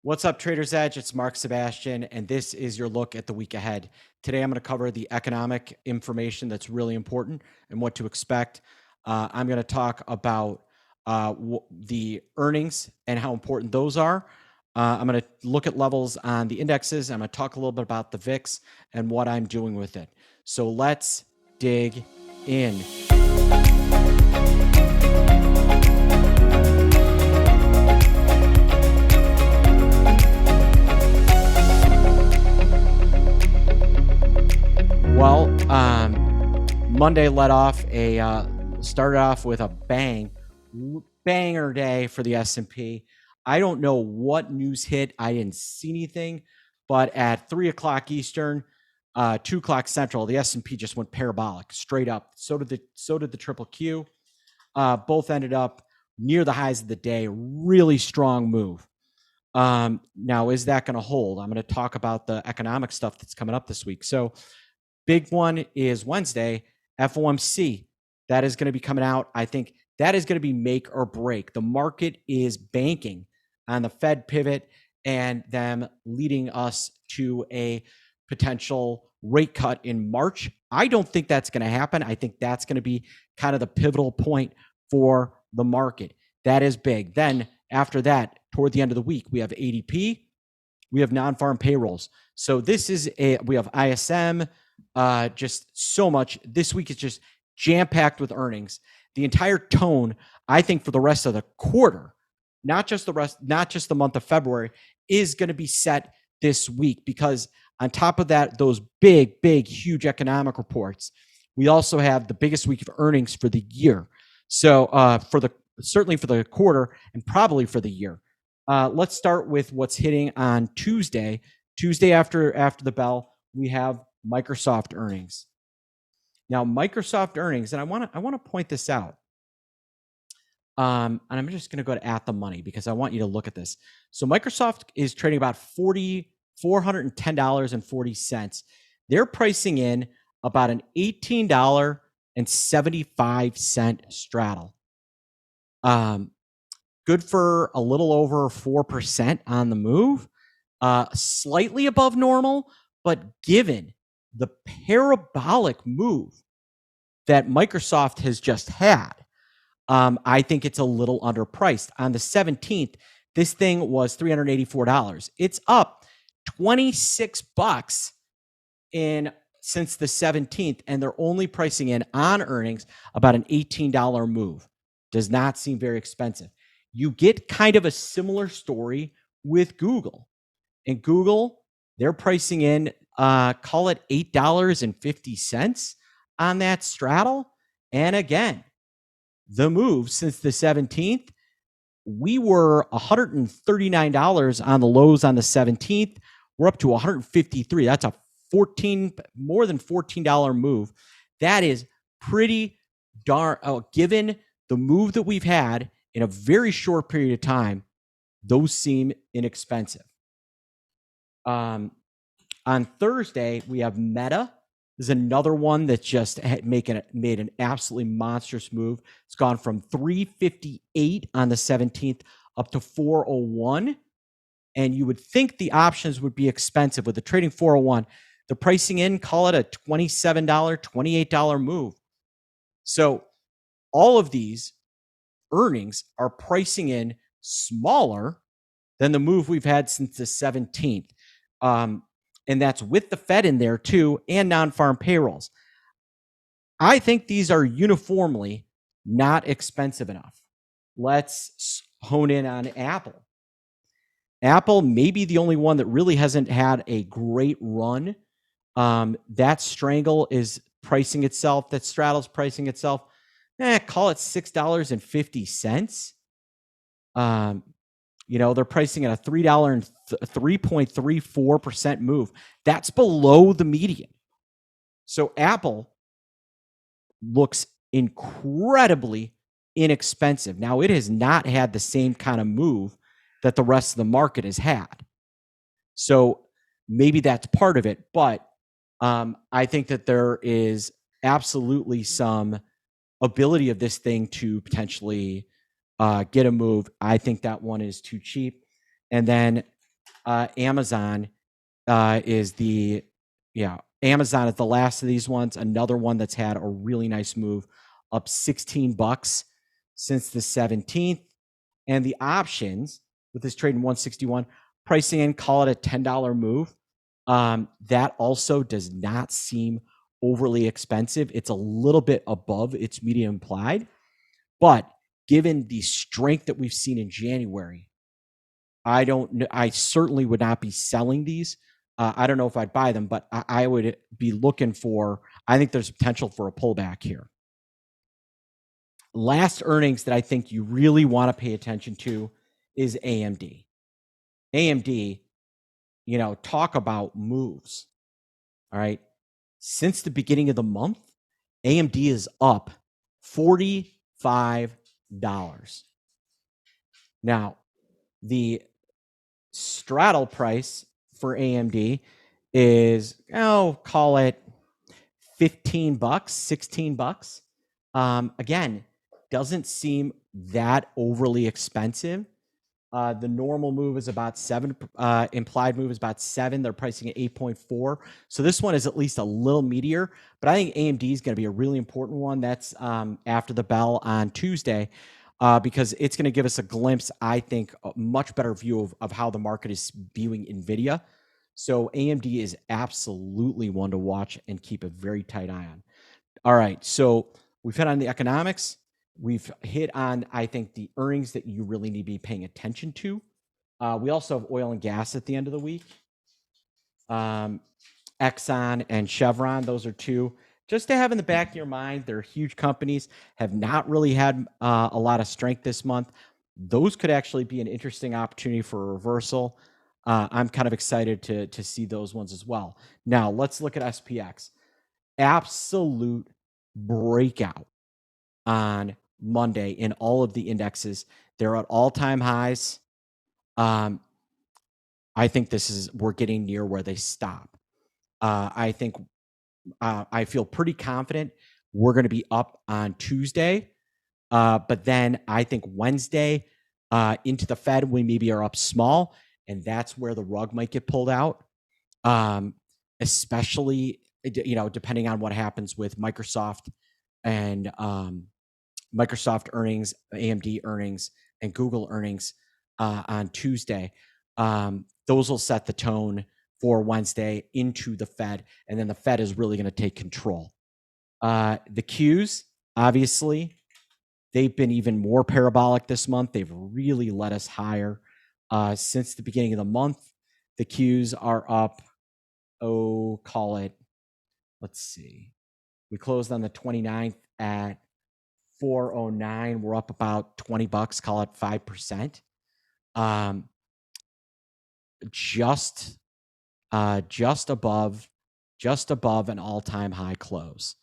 What's up, Trader's Edge? It's Mark Sebastian, and this is your look at the week ahead. Today, I'm going to cover the economic information that's really important and what to expect. I'm going to talk about the earnings and how important those are. I'm going to look at levels on the indexes. I'm going to talk a little bit about the VIX and what I'm doing with it. So let's dig in. Well, Monday started off with a banger day for the S&P. I don't know what news hit. I didn't see anything, but at 3 o'clock Eastern, 2 o'clock Central, the S&P just went parabolic, straight up. So did the triple Q. Both ended up near the highs of the day. Really strong move. Now, is that going to hold? I'm going to talk about the economic stuff that's coming up this week. So, big one is Wednesday, FOMC. That is going to be coming out. I think that is going to be make or break. The market is banking on the Fed pivot and them leading us to a potential rate cut in March. I don't think that's going to happen. I think that's going to be kind of the pivotal point for the market. That is big. Then after that, toward the end of the week, we have ADP, we have non-farm payrolls. So we have ISM, just so much. This week is just jam-packed with earnings. The entire tone, I think, for the rest of the quarter, not just the month of February, is going to be set this week, because on top of that, those big, huge economic reports, we also have the biggest week of earnings for the year. So certainly for the quarter and probably for the year. Let's start with what's hitting on Tuesday. Tuesday after the bell, we have Microsoft earnings. Now, Microsoft earnings, and I want to point this out. And I'm just going to go to at the money because I want you to look at this. So Microsoft is trading about $410.40. They're pricing in about an $18.75 straddle. Good for a little over 4% on the move, slightly above normal, but given the parabolic move that Microsoft has just had, I think it's a little underpriced. On the 17th, this thing was $384. It's up $26 since the 17th, and they're only pricing in on earnings about an $18 move. Does not seem very expensive. You get kind of a similar story with Google. And Google, they're pricing in, call it $8.50 on that straddle. And again, the move since the 17th, we were $139 on the lows on the 17th. We're up to $153. That's a more than $14 move. That is pretty given the move that we've had in a very short period of time, those seem inexpensive. On Thursday, we have Meta. There's another one that's just made an absolutely monstrous move. It's gone from 358 on the 17th up to 401. And you would think the options would be expensive. With the trading 401, the pricing in, call it a $27, $28 move. So all of these earnings are pricing in smaller than the move we've had since the 17th. And that's with the Fed in there too, and non-farm payrolls. I think these are uniformly not expensive enough. Let's hone in on Apple. Apple may be the only one that really hasn't had a great run. That straddle is pricing itself. That straddle's pricing itself. Call it $6.50. They're pricing at a $3.34% move. That's below the median. So Apple looks incredibly inexpensive. Now, it has not had the same kind of move that the rest of the market has had. So maybe that's part of it. But I think that there is absolutely some ability of this thing to potentially get a move. I think that one is too cheap. And then Amazon is the Amazon is the last of these ones. Another one that's had a really nice move, up $16 since the 17th. And the options with this trade in 161, pricing in, call it a $10 move. That also does not seem overly expensive. It's a little bit above its median implied, but given the strength that we've seen in January, I certainly would not be selling these. I don't know if I'd buy them, but I would be looking for, I think there's potential for a pullback here. Last earnings that I think you really want to pay attention to is AMD. AMD, talk about moves. All right. Since the beginning of the month, AMD is up $45. Now, the straddle price for AMD is, call it $15, $16. Again, doesn't seem that overly expensive. The normal move is about 7. Implied move is about 7. They're pricing at 8.4. So this one is at least a little meatier. But I think AMD is going to be a really important one. That's after the bell on Tuesday, because it's going to give us a glimpse, I think, a much better view of how the market is viewing NVIDIA. So AMD is absolutely one to watch and keep a very tight eye on. All right, so we've hit on the economics. We've hit on, I think, the earnings that you really need to be paying attention to. We also have oil and gas at the end of the week. Exxon and Chevron, those are two. Just to have in the back of your mind, they're huge companies, have not really had a lot of strength this month. Those could actually be an interesting opportunity for a reversal. I'm kind of excited to see those ones as well. Now, let's look at SPX. Absolute breakout on Monday in all of the indexes. They're at all-time highs. I think we're getting near where they stop. I think I feel pretty confident we're going to be up on Tuesday. But then I think Wednesday into the Fed, we maybe are up small, and that's where the rug might get pulled out. Especially, depending on what happens with Microsoft and Microsoft earnings, AMD earnings, and Google earnings on Tuesday. Those will set the tone for Wednesday into the Fed, and then the Fed is really going to take control. The Qs, obviously, they've been even more parabolic this month. They've really led us higher since the beginning of the month. The Qs are up, call it, let's see. We closed on the 29th at 409. We're up about $20, call it 5%. Just above an all-time high close.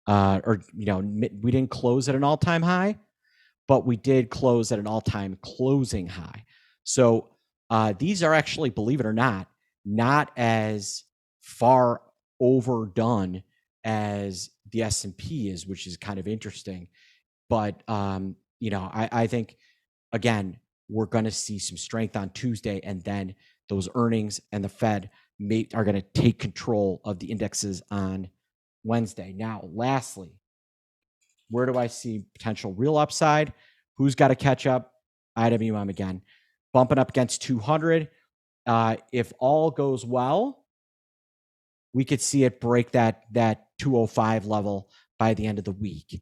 We didn't close at an all-time high, but we did close at an all-time closing high. So these are actually, believe it or not as far overdone as the S&P is, which is kind of interesting. But I think, again, we're going to see some strength on Tuesday, and then those earnings and the Fed are going to take control of the indexes on Wednesday. Now, lastly, where do I see potential real upside? Who's got to catch up? IWM again, bumping up against 200. If all goes well, we could see it break that 205 level by the end of the week.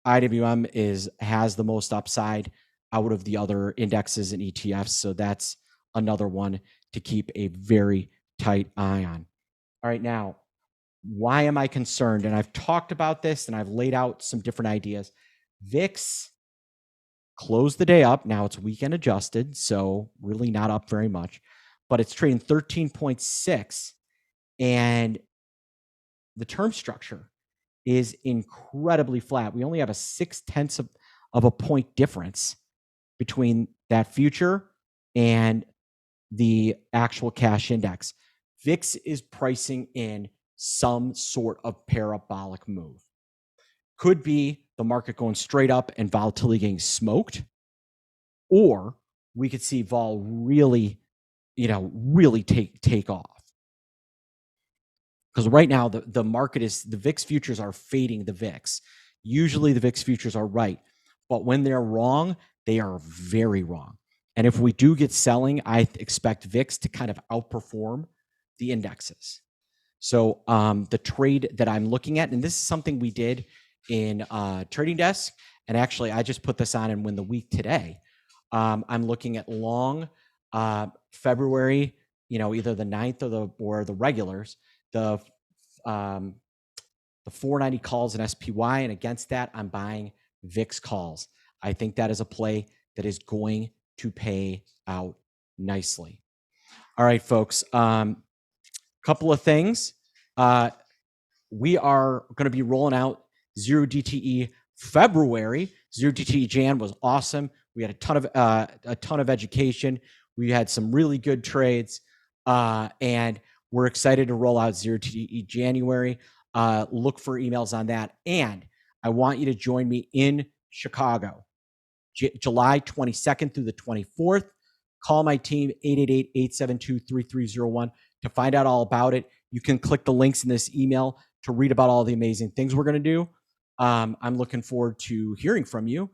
IWM has the most upside out of the other indexes and ETFs, so that's another one to keep a very tight eye on. All right, now, why am I concerned? And I've talked about this, and I've laid out some different ideas. VIX closed the day up. Now it's weekend adjusted, so really not up very much, but it's trading 13.6, and the term structure is incredibly flat. We only have a 0.6 of a point difference between that future and the actual cash index. VIX is pricing in some sort of parabolic move. Could be the market going straight up and volatility getting smoked, or we could see vol really really take off. Because right now the market is, the VIX futures are fading the VIX. Usually the VIX futures are right, but when they're wrong, they are very wrong. And if we do get selling, I expect VIX to kind of outperform the indexes. So the trade that I'm looking at, and this is something we did in Trading Desk, and actually I just put this on and win the week today. I'm looking at long February, either the 9th or the regulars, the 490 calls and SPY, and against that, I'm buying VIX calls. I think that is a play that is going to pay out nicely. All right, folks. Couple of things. We are going to be rolling out Zero DTE February. Zero DTE Jan was awesome. We had a ton of education. We had some really good trades, and we're excited to roll out Zero DTE January. Look for emails on that, and I want you to join me in Chicago, July 22nd through the 24th. Call my team, 888-872-3301, to find out all about it. You can click the links in this email to read about all the amazing things we're going to do. I'm looking forward to hearing from you.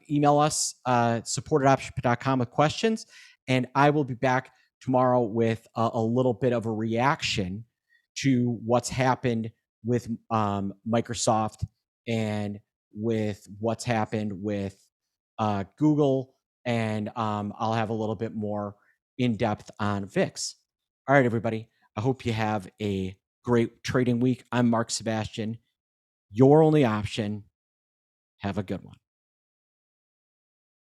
Email us, support@optionpit.com with questions, and I will be back tomorrow with a little bit of a reaction to what's happened with Microsoft and with what's happened with Google, and I'll have a little bit more in depth on VIX. All right, everybody. I hope you have a great trading week. I'm Mark Sebastian, your only option. Have a good one.